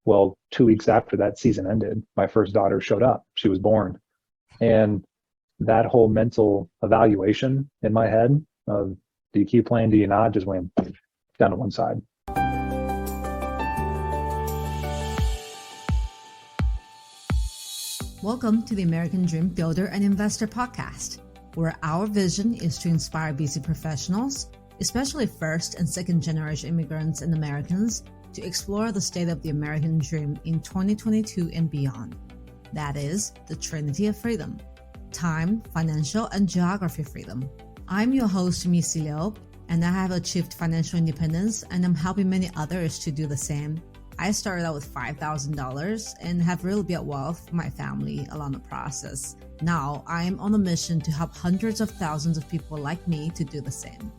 Well, 2 weeks after that season ended, my first daughter showed up. She was born. And that whole mental evaluation in my head of do you keep playing, do you not, just went down to one side. Welcome to the American Dream Builder and Investor podcast, where our vision is to inspire busy professionals, especially first and second generation immigrants and Americans, to explore the state of the American dream in 2022 and beyond. That is the Trinity of Freedom: time, financial, and geography freedom. I'm your host, Missy Liu, and I have achieved financial independence, and I'm helping many others to do the same. I started out with $5,000 and have really built wealth for my family along the process. Now I am on a mission to help hundreds of thousands of people like me to do the same.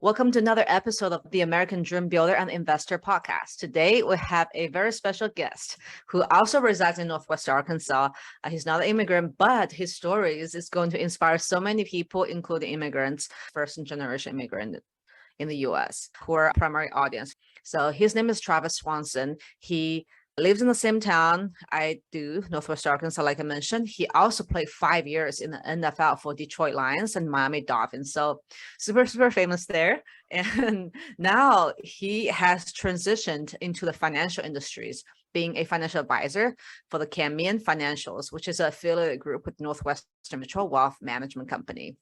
Welcome to another episode of the American Dream Builder and Investor podcast. Today, we have a very special guest who also resides in Northwest Arkansas. He's not an immigrant, but his story is going to inspire so many people, including immigrants, first generation immigrant in the US, who are our primary audience. So his name is Travis Swanson. He lives in the same town I do, Northwest Arkansas, like I mentioned. He also played 5 years in the NFL for Detroit Lions and Miami Dolphins. So super famous there. And now he has transitioned into the financial industries, being a financial advisor for the Camienne Financials, which is an affiliate group with Northwestern Mutual Wealth Management Company.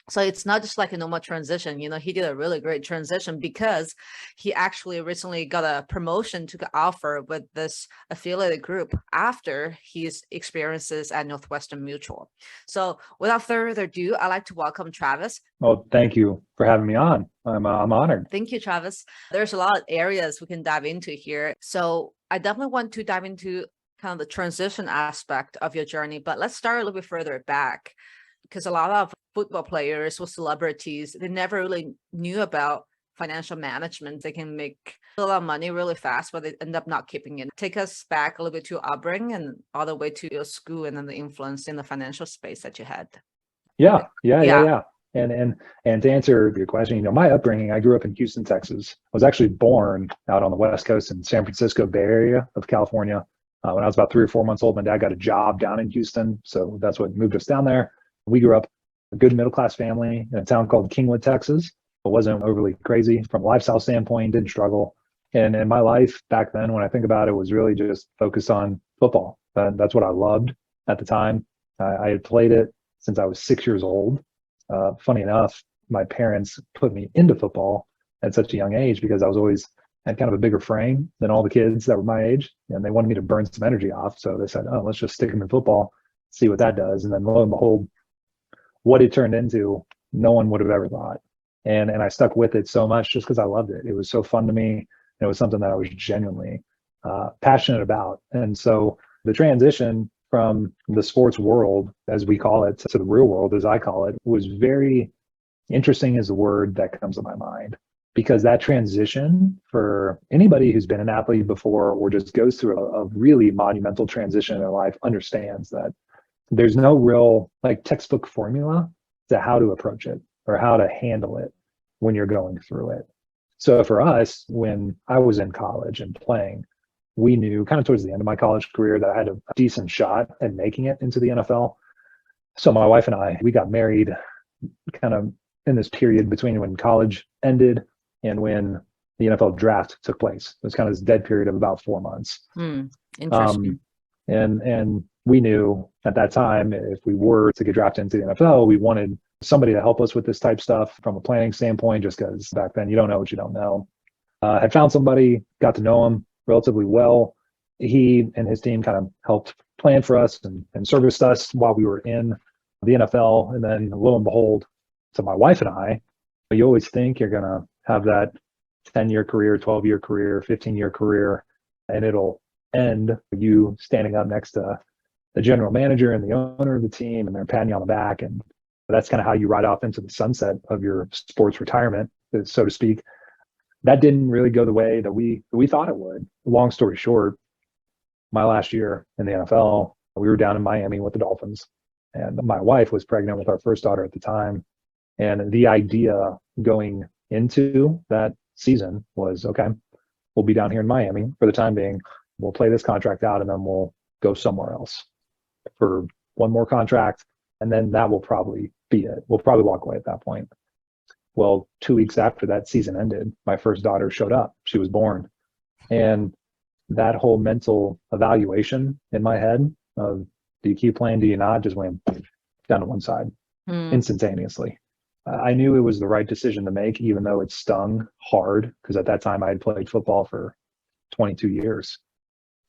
So it's not just like a normal transition. He did a really great transition because he actually recently got a promotion to the offer with this affiliated group after his experiences at Northwestern Mutual. So without further ado, I'd like to welcome Travis. Well, thank you for having me on. I'm honored. Thank you, Travis. There's a lot of areas we can dive into here. So I definitely want to dive into kind of the transition aspect of your journey, but let's start a little bit further back, because a lot of football players or celebrities, they never really knew about financial management. They can make a lot of money really fast, but they end up not keeping it. Take us back a little bit to your upbringing and all the way to your school and then the influence in the financial space that you had. Yeah. And to answer your question, my upbringing, I grew up in Houston, Texas. I was actually born out on the West Coast in San Francisco Bay Area of California. When I was about 3 or 4 months old, my dad got a job down in Houston. So that's what moved us down there. We grew up a good middle-class family in a town called Kingwood, Texas. It wasn't overly crazy from a lifestyle standpoint, didn't struggle. And in my life back then, when I think about it, was really just focused on football. That's what I loved at the time. I had played it since I was 6 years old. Funny enough, my parents put me into football at such a young age because I was always had kind of a bigger frame than all the kids that were my age. And they wanted me to burn some energy off. So they said, oh, let's just stick them in football, see what that does. And then lo and behold, what it turned into, no one would have ever thought. And I stuck with it so much just because I loved it. It was so fun to me. And it was something that I was genuinely passionate about. And so the transition from the sports world, as we call it, to the real world, as I call it, was very interesting is the word that comes to my mind. Because that transition, for anybody who's been an athlete before or just goes through a really monumental transition in their life, understands that there's no real textbook formula to how to approach it or how to handle it when you're going through it. So for us, when I was in college and playing, we knew kind of towards the end of my college career that I had a decent shot at making it into the NFL. So my wife and I, we got married kind of in this period between when college ended and when the NFL draft took place. It was kind of this dead period of about 4 months. Interesting. And we knew at that time, if we were to get drafted into the NFL, we wanted somebody to help us with this type stuff from a planning standpoint, just because back then you don't know what you don't know. Had found somebody, got to know him relatively well. He and his team kind of helped plan for us and serviced us while we were in the NFL. And then lo and behold, to my wife and I, you always think you're going to have that 10-year career, 12-year career, 15-year career, and it'll end you standing up next to the general manager and the owner of the team, and they're patting you on the back. And that's kind of how you ride off into the sunset of your sports retirement, so to speak. That didn't really go the way that we thought it would. Long story short, my last year in the NFL, we were down in Miami with the Dolphins, and my wife was pregnant with our first daughter at the time. And the idea going into that season was, okay, we'll be down here in Miami for the time being. we'll play this contract out and then we'll go somewhere else for one more contract. And then that will probably be it. We'll probably walk away at that point. Well, 2 weeks after that season ended, my first daughter showed up. She was born. And that whole mental evaluation in my head of, do you keep playing, do you not, just went down to one side instantaneously. I knew it was the right decision to make, even though it stung hard, because at that time I had played football for 22 years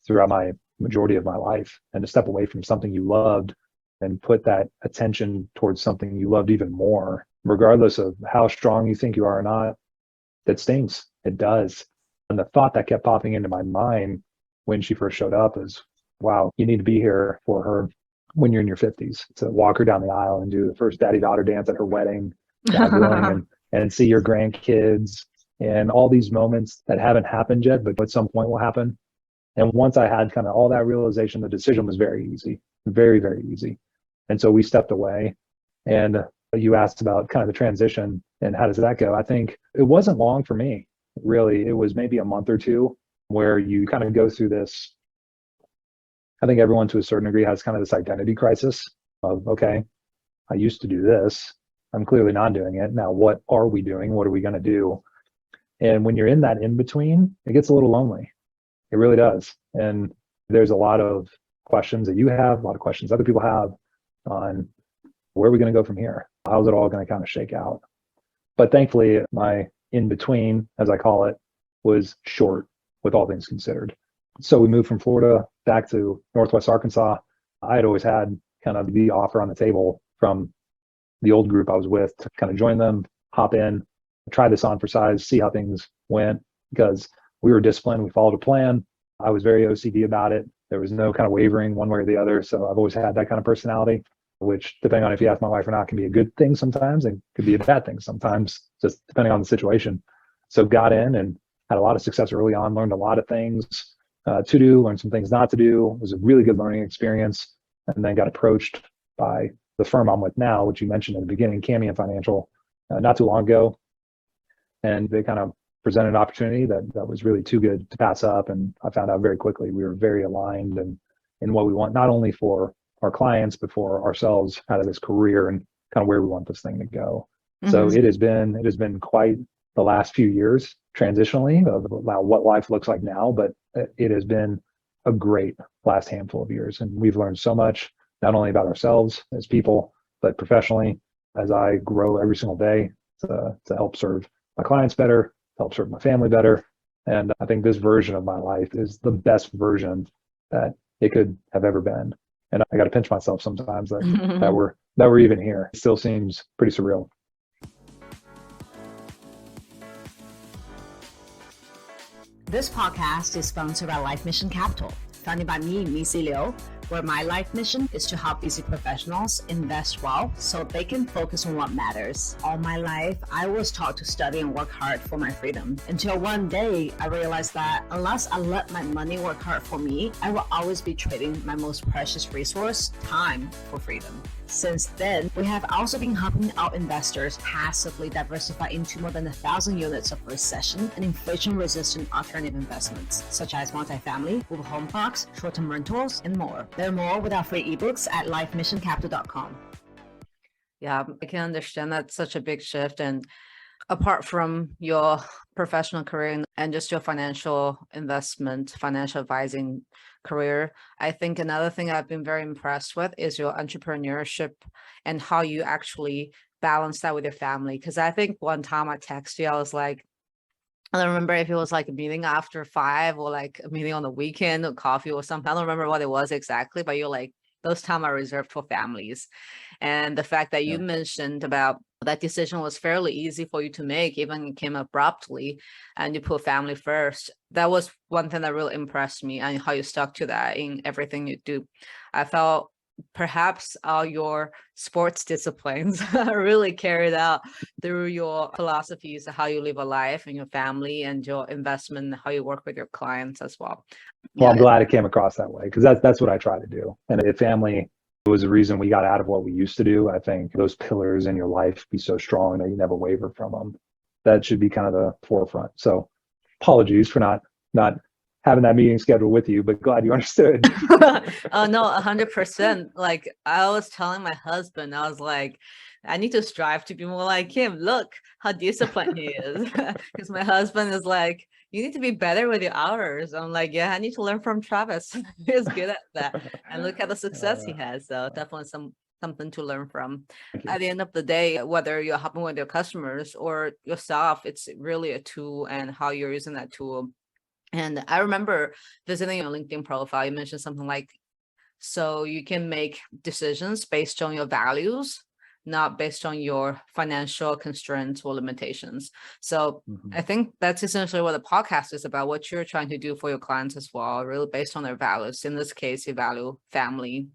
throughout my majority of my life. And to step away from something you loved and put that attention towards something you loved even more, regardless of how strong you think you are or not, that stings. It does. And the thought that kept popping into my mind when she first showed up is, wow, you need to be here for her when you're in your 50s, to walk her down the aisle and do the first daddy-daughter dance at her wedding, and see your grandkids and all these moments that haven't happened yet, but at some point will happen. And once I had kind of all that realization, the decision was very easy, very, very easy. And so we stepped away. And you asked about kind of the transition and how does that go? I think it wasn't long for me, really. It was maybe a month or two where you kind of go through this. I think everyone to a certain degree has kind of this identity crisis of, okay, I used to do this. I'm clearly not doing it. Now, what are we doing? What are we going to do? And when you're in that in between, it gets a little lonely. It really does. And there's a lot of questions that you have, a lot of questions other people have on where are we going to go from here? How's it all going to kind of shake out? But thankfully, my in between, as I call it, was short with all things considered. So we moved from Florida back to Northwest Arkansas. I had always had kind of the offer on the table from the old group I was with to kind of join them, hop in, try this on for size, see how things went, because we were disciplined. We followed a plan. I was very OCD about it. There was no kind of wavering one way or the other. So I've always had that kind of personality, which, depending on if you ask my wife or not, can be a good thing sometimes and could be a bad thing sometimes, just depending on the situation. So got in and had a lot of success early on, learned a lot of things to do, learned some things not to do. It was a really good learning experience. And then got approached by the firm I'm with now, which you mentioned in the beginning, Camienne Financial, not too long ago. And they kind of presented an opportunity that was really too good to pass up. And I found out very quickly we were very aligned in what we want, not only for our clients, but for ourselves out of this career and kind of where we want this thing to go. Mm-hmm. So it has been quite the last few years transitionally of what life looks like now, but it has been a great last handful of years. And we've learned so much, not only about ourselves as people, but professionally, as I grow every single day to help serve my clients better, help serve my family better. And I think this version of my life is the best version that it could have ever been. And I got to pinch myself sometimes that we're even here. It still seems pretty surreal. This podcast is sponsored by Life Mission Capital, founded by me, Missy Liu, where my life mission is to help busy professionals invest well so they can focus on what matters. All my life, I was taught to study and work hard for my freedom, until one day I realized that unless I let my money work hard for me, I will always be trading my most precious resource, time, for freedom. Since then, we have also been helping our investors passively diversify into more than 1,000 units of recession and inflation-resistant alternative investments, such as multifamily, mobile home parks, short-term rentals, and more. Learn more with our free ebooks at lifemissioncapital.com. Yeah, I can understand that's such a big shift. And apart from your professional career and just your financial investment, financial advising career, I think another thing I've been very impressed with is your entrepreneurship and how you actually balance that with your family. Because I think one time I texted you, I was like, I don't remember if it was like a meeting after 5 or like a meeting on the weekend or coffee or something. I don't remember what it was exactly, but you're like, those time are reserved for families. And the fact that you mentioned about that decision was fairly easy for you to make, even it came abruptly, and you put family first. That was one thing that really impressed me, and how you stuck to that in everything you do. I felt perhaps all your sports disciplines really carried out through your philosophies of how you live a life and your family and your investment, how you work with your clients as well. Well, I'm glad it came across that way, because that's what I try to do. And if family was the reason we got out of what we used to do, I think those pillars in your life be so strong that you never waver from them. That should be kind of the forefront. So apologies for not having that meeting scheduled with you, but glad you understood. Oh no, 100%. Like I was telling my husband, I was like, I need to strive to be more like him. Look how disciplined he is. Because my husband is like, you need to be better with your hours. I'm like, yeah, I need to learn from Travis. He's good at that. And look at the success he has. So definitely something to learn from. At the end of the day, whether you're helping with your customers or yourself, it's really a tool and how you're using that tool. And I remember visiting your LinkedIn profile, you mentioned something like, so you can make decisions based on your values, not based on your financial constraints or limitations. So I think that's essentially what the podcast is about, what you're trying to do for your clients as well, really based on their values. In this case, you value family.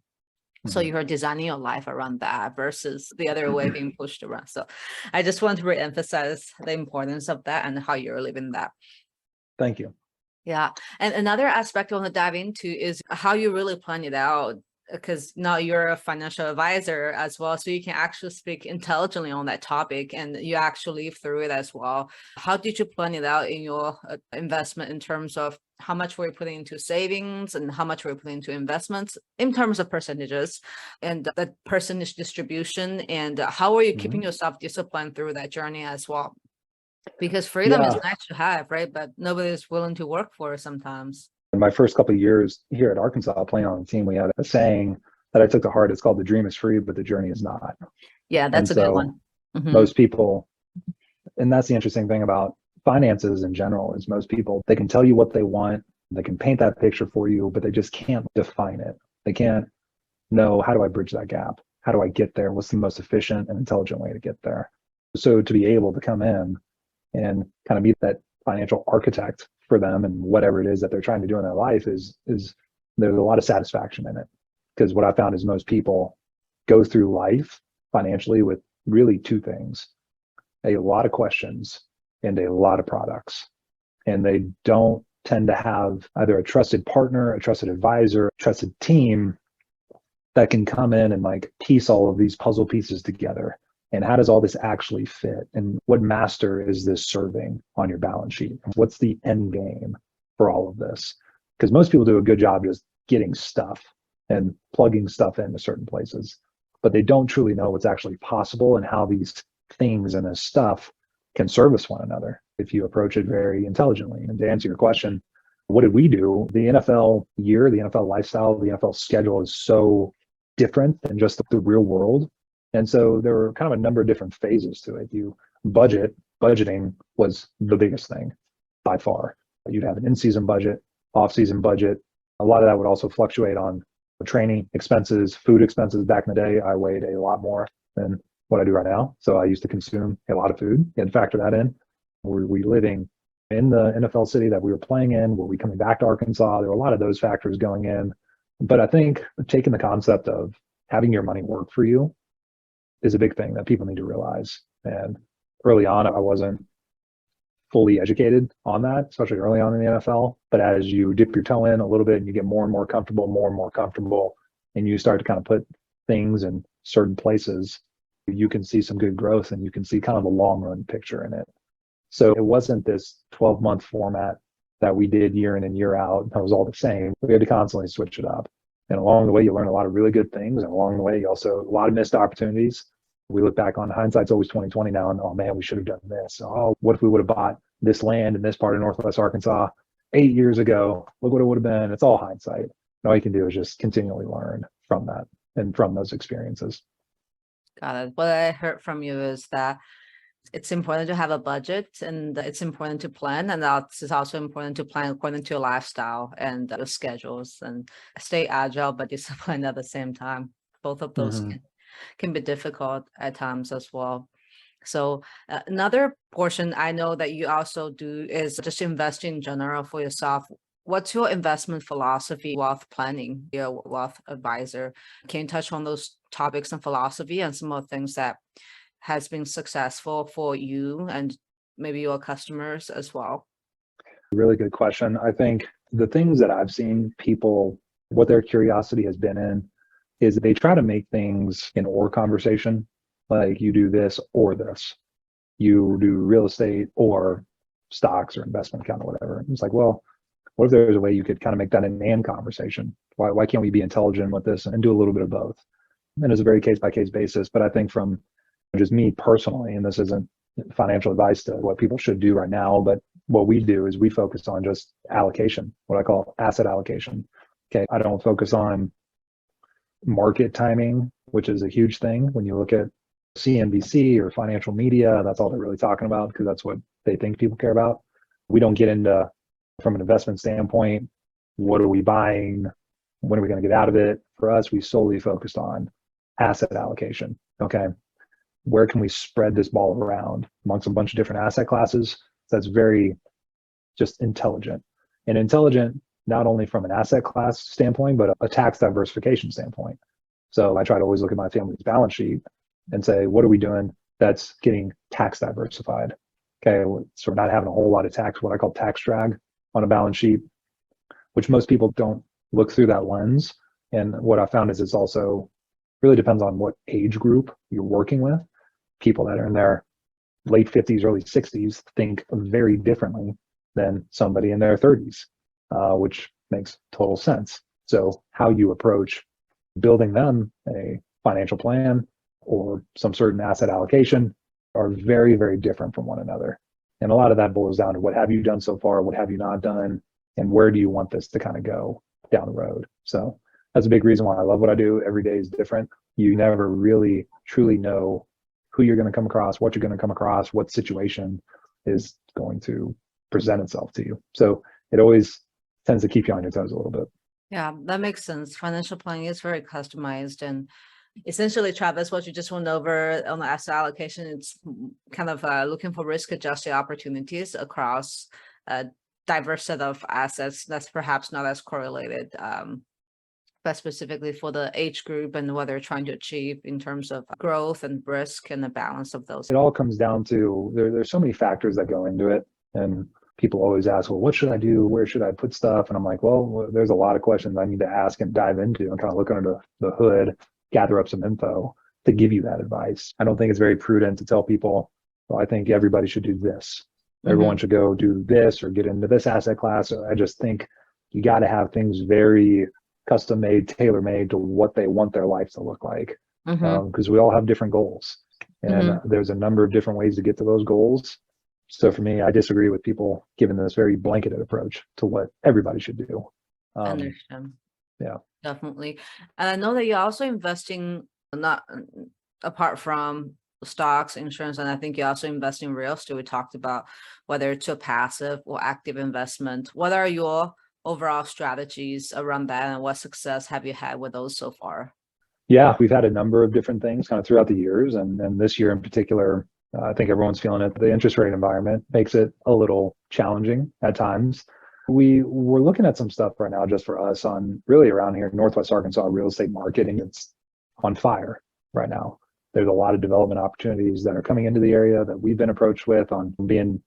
So you're designing your life around that versus the other way being pushed around. So I just want to reemphasize the importance of that and how you're living that. Thank you. Yeah. And another aspect I want to dive into is how you really plan it out, because now you're a financial advisor as well. So you can actually speak intelligently on that topic and you actually live through it as well. How did you plan it out in your investment in terms of how much were you putting into savings and how much were you putting into investments in terms of percentages and the percentage distribution, and how are you keeping yourself disciplined through that journey as well? Because freedom is nice to have, right? But nobody is willing to work for it sometimes. In my first couple of years here at Arkansas playing on the team, we had a saying that I took to heart. It's called "The dream is free, but the journey is not." Yeah, that's a good one. Most people, and that's the interesting thing about finances in general, is most people, they can tell you what they want, they can paint that picture for you, but they just can't define it. They can't know, how do I bridge that gap? How do I get there? What's the most efficient and intelligent way to get there? So to be able to come in and kind of be that financial architect for them and whatever it is that they're trying to do in their life is there's a lot of satisfaction in it. Because what I found is most people go through life financially with really two things: a lot of questions and a lot of products. And they don't tend to have either a trusted partner, a trusted advisor, a trusted team that can come in and like piece all of these puzzle pieces together. And how does all this actually fit? And what master is this serving on your balance sheet? What's the end game for all of this? Because most people do a good job just getting stuff and plugging stuff into certain places, but they don't truly know what's actually possible and how these things and this stuff can service one another if you approach it very intelligently. And to answer your question, what did we do? The NFL year, the NFL lifestyle, the NFL schedule is so different than just the real world. And so there were kind of a number of different phases to it. Budgeting was the biggest thing by far. You'd have an in-season budget, off-season budget. A lot of that would also fluctuate on training expenses, food expenses. Back in the day, I weighed a lot more than what I do right now. So I used to consume a lot of food. You had to factor that in. Were we living in the NFL city that we were playing in? Were we coming back to Arkansas? There were a lot of those factors going in. But I think taking the concept of having your money work for you is a big thing that people need to realize. And early on, I wasn't fully educated on that, especially early on in the NFL. But as you dip your toe in a little bit and you get more and more comfortable, and you start to kind of put things in certain places, you can see some good growth and you can see kind of a long run picture in it. So it wasn't this 12-month format that we did year in and year out that was all the same. We had to constantly switch it up. And along the way, you learn a lot of really good things. And along the way, you also a lot of missed opportunities. We look back on hindsight's always 2020 now, and oh man, we should have done this. Oh, what if we would have bought this land in this part of Northwest Arkansas 8 years ago? Look what it would have been. It's all hindsight. And all you can do is just continually learn from that and from those experiences. Got it. What I heard from you is that it's important to have a budget and it's important to plan. And it's also important to plan according to your lifestyle and your schedules and stay agile, but disciplined at the same time. Both of those can be difficult at times as well. So another portion I know that you also do is just invest in general for yourself. What's your investment philosophy, wealth planning, your wealth advisor? Can you touch on those topics and philosophy and some of the things that has been successful for you and maybe your customers as well? Really good question. I think the things that I've seen people, what their curiosity has been in, is they try to make things an or conversation. Like you do this or this. You do real estate or stocks or investment account or whatever. It's like, well, what if there's a way you could kind of make that an and conversation? Why can't we be intelligent with this and do a little bit of both? And it's a very case by case basis. But I think from just me personally, and this isn't financial advice to what people should do right now, but what we do is we focus on just allocation, what I call asset allocation. Okay. I don't focus on market timing, which is a huge thing. When you look at CNBC or financial media, that's all they're really talking about because that's what they think people care about. We don't get into, from an investment standpoint, what are we buying? When are we going to get out of it? For us, we solely focused on asset allocation. Okay. Where can we spread this ball around amongst a bunch of different asset classes? That's very just intelligent, and intelligent not only from an asset class standpoint, but a tax diversification standpoint. So I try to always look at my family's balance sheet and say, what are we doing that's getting tax diversified? Okay, so we're not having a whole lot of tax, what I call tax drag on a balance sheet, which most people don't look through that lens. And what I found is it's also really depends on what age group you're working with. People that are in their late 50s, early 60s think very differently than somebody in their 30s, which makes total sense. So how you approach building them a financial plan or some certain asset allocation are very, very different from one another. And a lot of that boils down to what have you done so far, what have you not done, and where do you want this to kind of go down the road. So that's a big reason why I love what I do. Every day is different. You never really truly know who you're going to come across, what you're going to come across, what situation is going to present itself to you. So it always tends to keep you on your toes a little bit. Yeah, that makes sense. Financial planning is very customized, and essentially, Travis, what you just went over on the asset allocation, it's kind of looking for risk-adjusted opportunities across a diverse set of assets that's perhaps not as correlated, but specifically for the age group and what they're trying to achieve in terms of growth and risk and the balance of those. It all comes down to there's so many factors that go into it. And people always ask, well, what should I do? Where should I put stuff? And I'm like, well, there's a lot of questions I need to ask and dive into and kind of look under the hood, gather up some info to give you that advice. I don't think it's very prudent to tell people, well, I think everybody should do this. Everyone should go do this or get into this asset class. I just think you got to have things very custom made, tailor made to what they want their life to look like. Because we all have different goals. And there's a number of different ways to get to those goals. So for me, I disagree with people giving this very blanketed approach to what everybody should do. I understand. Yeah, definitely. And I know that you're also investing, not apart from stocks, insurance, and I think you also invest in real estate. We talked about whether it's a passive or active investment. What are your overall strategies around that, and what success have you had with those so far? Yeah, we've had a number of different things kind of throughout the years, and this year in particular, I think everyone's feeling it. The interest rate environment makes it a little challenging at times. We're looking at some stuff right now just for us on really around here in Northwest Arkansas real estate market, and it's on fire right now. There's a lot of development opportunities that are coming into the area that we've been approached with on being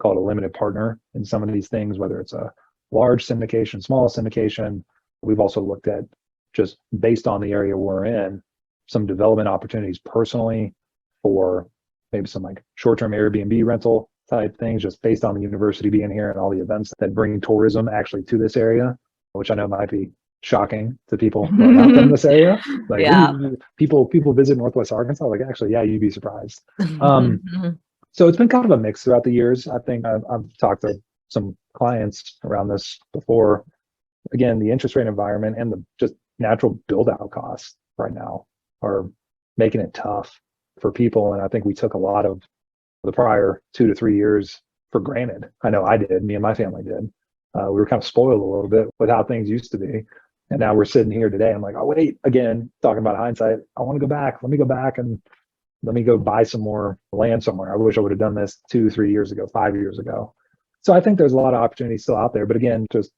called a limited partner in some of these things, whether it's a large syndication, small syndication. We've also looked at, just based on the area we're in, some development opportunities personally for maybe some like short-term Airbnb rental type things, just based on the university being here and all the events that bring tourism actually to this area, which I know might be shocking to people who are not from this area. Like, yeah, people visit Northwest Arkansas. Like, actually, yeah, you'd be surprised. So it's been kind of a mix throughout the years. I think I've talked to some clients around this before. Again, the interest rate environment and the just natural build out costs right now are making it tough for people. And I think we took a lot of the prior 2 to 3 years for granted. I know I did, me and my family did. We were kind of spoiled a little bit with how things used to be. And now we're sitting here today. I'm like, oh, wait, again, talking about hindsight. I want to go back. Let me go back and let me go buy some more land somewhere. I wish I would have done this 2, 3 years ago, 5 years ago. So I think there's a lot of opportunities still out there. But again, just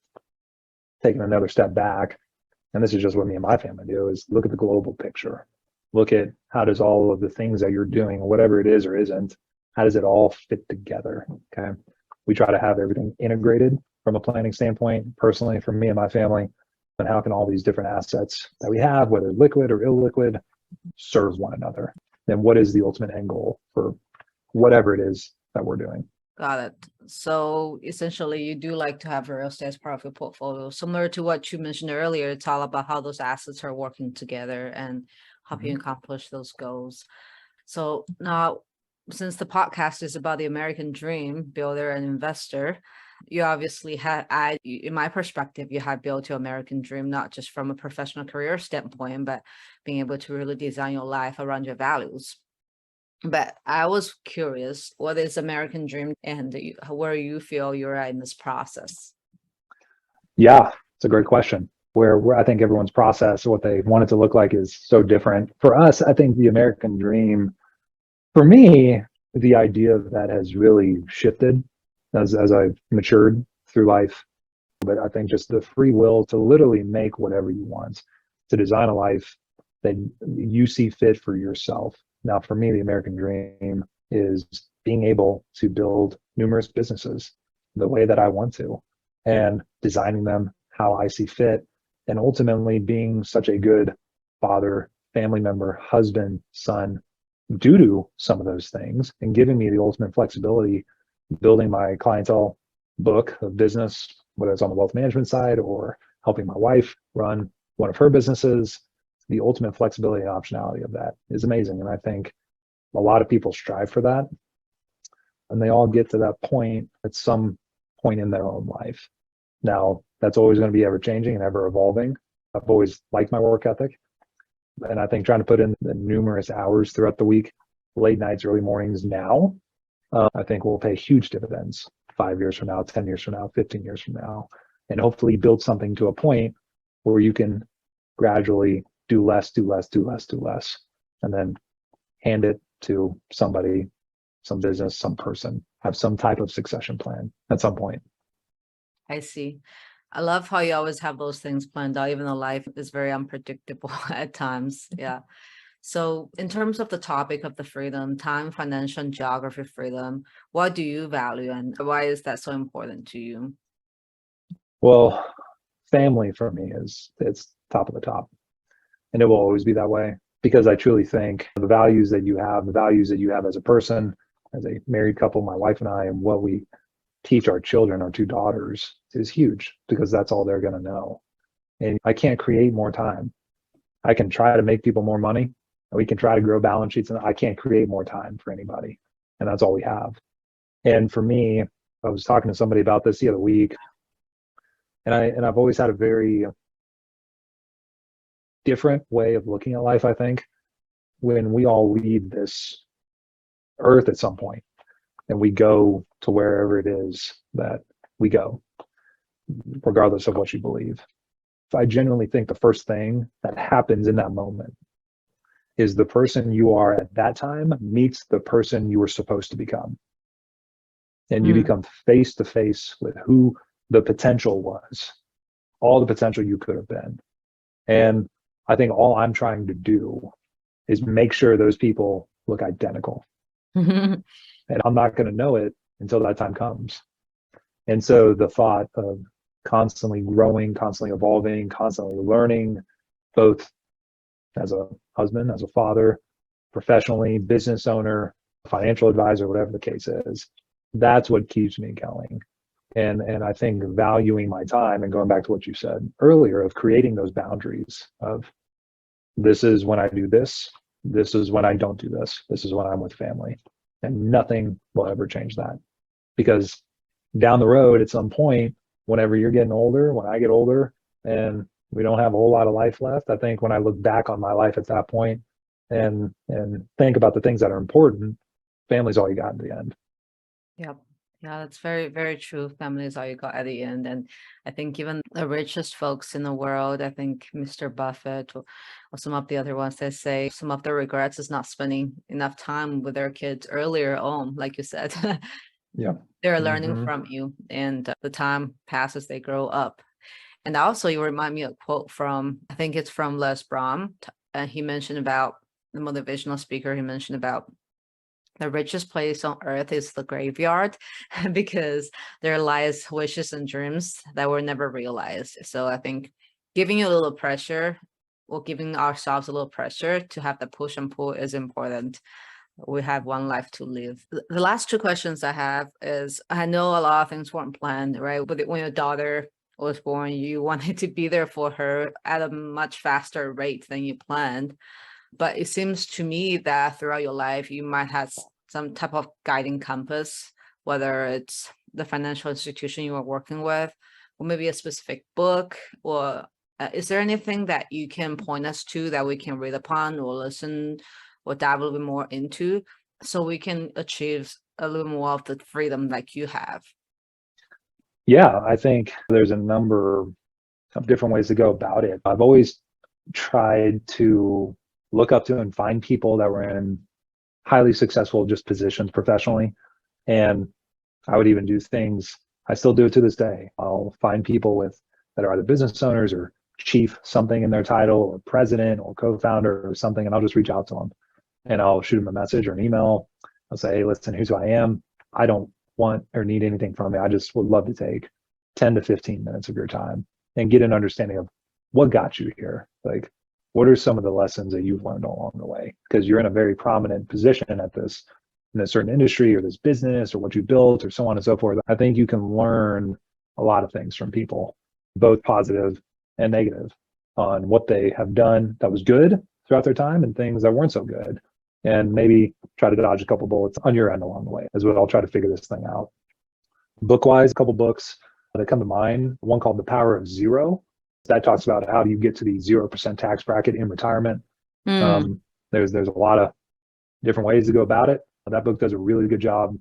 taking another step back, and this is just what me and my family do, is look at the global picture. Look at how does all of the things that you're doing, whatever it is or isn't, how does it all fit together? Okay. We try to have everything integrated from a planning standpoint, personally, for me and my family. And how can all these different assets that we have, whether liquid or illiquid, serve one another? And what is the ultimate end goal for whatever it is that we're doing? Got it. So essentially, you do like to have real estate as part of your portfolio, similar to what you mentioned earlier. It's all about how those assets are working together and help you accomplish those goals. So now, since the podcast is about the American dream, builder and investor, you obviously had, in my perspective, you have built your American dream, not just from a professional career standpoint, but being able to really design your life around your values. But I was curious, what is American dream and where you feel you're at in this process? Yeah, it's a great question. Where I think everyone's process, what they want it to look like, is so different. For us, I think the American dream, for me, the idea of that has really shifted as I've matured through life. But I think just the free will to literally make whatever you want, to design a life that you see fit for yourself. Now, for me, the American dream is being able to build numerous businesses the way that I want to and designing them how I see fit, and ultimately being such a good father, family member, husband, son, due to some of those things, and giving me the ultimate flexibility, building my clientele book of business, whether it's on the wealth management side or helping my wife run one of her businesses. The ultimate flexibility and optionality of that is amazing. And I think a lot of people strive for that, and they all get to that point at some point in their own life. Now, that's always going to be ever changing and ever evolving. I've always liked my work ethic. And I think trying to put in the numerous hours throughout the week, late nights, early mornings now, I think will pay huge dividends 5 years from now, 10 years from now, 15 years from now, and hopefully build something to a point where you can gradually do less, do less, do less, do less, and then hand it to somebody, some business, some person, have some type of succession plan at some point. I see. I love how you always have those things planned out, even though life is very unpredictable at times. Yeah. So, in terms of the topic of the freedom, time, financial, and geography freedom, what do you value and why is that so important to you? Well, family for me it's top of the top, and it will always be that way, because I truly think the values that you have, the values that you have as a person, as a married couple, my wife and I, and what we teach our children, our two daughters, is huge, because that's all they're going to know. And I can't create more time. I can try to make people more money, and we can try to grow balance sheets, and I can't create more time for anybody. And that's all we have. And for me, I was talking to somebody about this the other week, and I've always had a very different way of looking at life. I think when we all leave this earth at some point and we go to wherever it is that we go, regardless of what you believe, I genuinely think the first thing that happens in that moment is the person you are at that time meets the person you were supposed to become. And you become face to face with who the potential was, all the potential you could have been. And I think all I'm trying to do is make sure those people look identical. And I'm not going to know it until that time comes. And so the thought of constantly growing, constantly evolving, constantly learning, both as a husband, as a father, professionally, business owner, financial advisor, whatever the case is, that's what keeps me going. And I think valuing my time, and going back to what you said earlier, of creating those boundaries of, this is when I do this, this is when I don't do this is when I'm with family. And nothing will ever change that. Because down the road, at some point, whenever you're getting older, when I get older, and we don't have a whole lot of life left, I think when I look back on my life at that point and think about the things that are important, family's all you got in the end. Yep. Yeah, that's very, very true. Family is all you got at the end. And I think even the richest folks in the world, I think Mr. Buffett or some of the other ones, they say some of their regrets is not spending enough time with their kids earlier on, like you said. Yeah. They're learning from you, and the time passes, they grow up. And also, you remind me of a quote from, I think it's from Les Brown. He mentioned about the motivational speaker. He mentioned about the richest place on earth is the graveyard because there lies wishes and dreams that were never realized. So I think giving you a little pressure, or giving ourselves a little pressure to have the push and pull, is important. We have one life to live. The last two questions I have is, I know a lot of things weren't planned, right? But when your daughter was born, you wanted to be there for her at a much faster rate than you planned. But it seems to me that throughout your life, you might have some type of guiding compass, whether it's the financial institution you are working with, or maybe a specific book, or is there anything that you can point us to that we can read upon or listen or dive a little bit more into so we can achieve a little more of the freedom like you have? Yeah, I think there's a number of different ways to go about it. I've always tried to look up to and find people that were in highly successful just positions professionally. And I would even do things, I still do it to this day. I'll find people that are either business owners or chief something in their title, or president or co-founder or something, and I'll just reach out to them and I'll shoot them a message or an email. I'll say, hey, listen, here's who I am. I don't want or need anything from you. I just would love to take 10 to 15 minutes of your time and get an understanding of what got you here. Like, what are some of the lessons that you've learned along the way? Because you're in a very prominent position at this, in a certain industry or this business or what you built or so on and so forth. I think you can learn a lot of things from people, both positive and negative, on what they have done that was good throughout their time and things that weren't so good. And maybe try to dodge a couple bullets on your end along the way as well. I'll try to figure this thing out. Book-wise, a couple books that come to mind. One called The Power of Zero. That talks about how do you get to the 0% tax bracket in retirement. There's a lot of different ways to go about it. That book does a really good job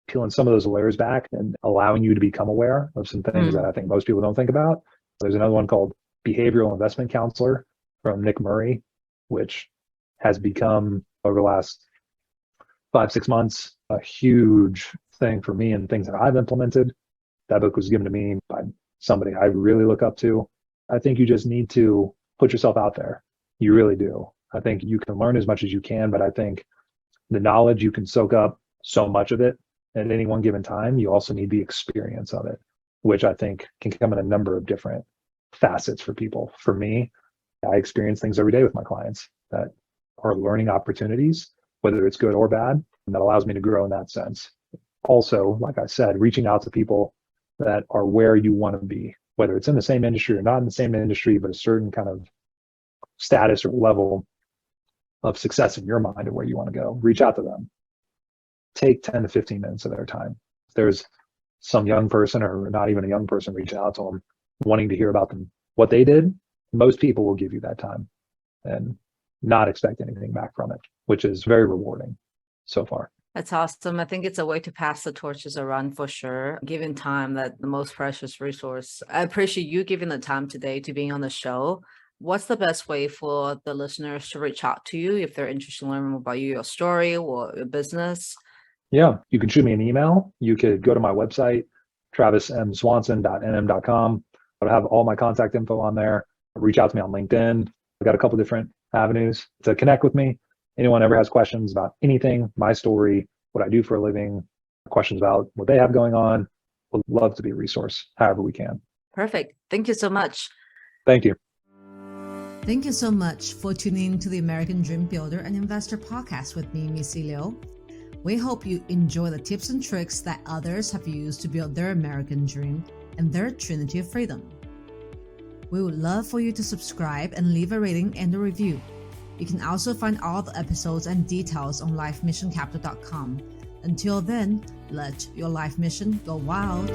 peeling some of those layers back and allowing you to become aware of some things that I think most people don't think about. There's another one called Behavioral Investment Counselor from Nick Murray, which has become, over the last 5-6 months, a huge thing for me and things that I've implemented. That book was given to me by somebody I really look up to. I think you just need to put yourself out there. You really do. I think you can learn as much as you can, but I think the knowledge, you can soak up so much of it at any one given time. You also need the experience of it, which I think can come in a number of different facets for people. For me, I experience things every day with my clients that are learning opportunities, whether it's good or bad, and that allows me to grow in that sense. Also, like I said, reaching out to people that are where you want to be, whether it's in the same industry or not in the same industry, but a certain kind of status or level of success in your mind of where you want to go. Reach out to them. Take 10 to 15 minutes of their time. If there's some young person or not even a young person, reach out to them wanting to hear about them, what they did. Most people will give you that time and not expect anything back from it, which is very rewarding so far. That's awesome. I think it's a way to pass the torches around for sure, given time, that the most precious resource. I appreciate you giving the time today to being on the show. What's the best way for the listeners to reach out to you if they're interested in learning more about you, your story, or your business? Yeah, you can shoot me an email. You could go to my website, travismswanson.nm.com. I'll have all my contact info on there. Reach out to me on LinkedIn. I've got a couple different avenues to connect with me. Anyone ever has questions about anything, my story, what I do for a living, questions about what they have going on, would love to be a resource however we can. Perfect. Thank you so much. Thank you. Thank you so much for tuning in to the American Dream Builder and Investor podcast with me, Missy Liu. We hope you enjoy the tips and tricks that others have used to build their American dream and their trinity of freedom. We would love for you to subscribe and leave a rating and a review. You can also find all the episodes and details on lifemissioncapital.com. Until then, let your life mission go wild.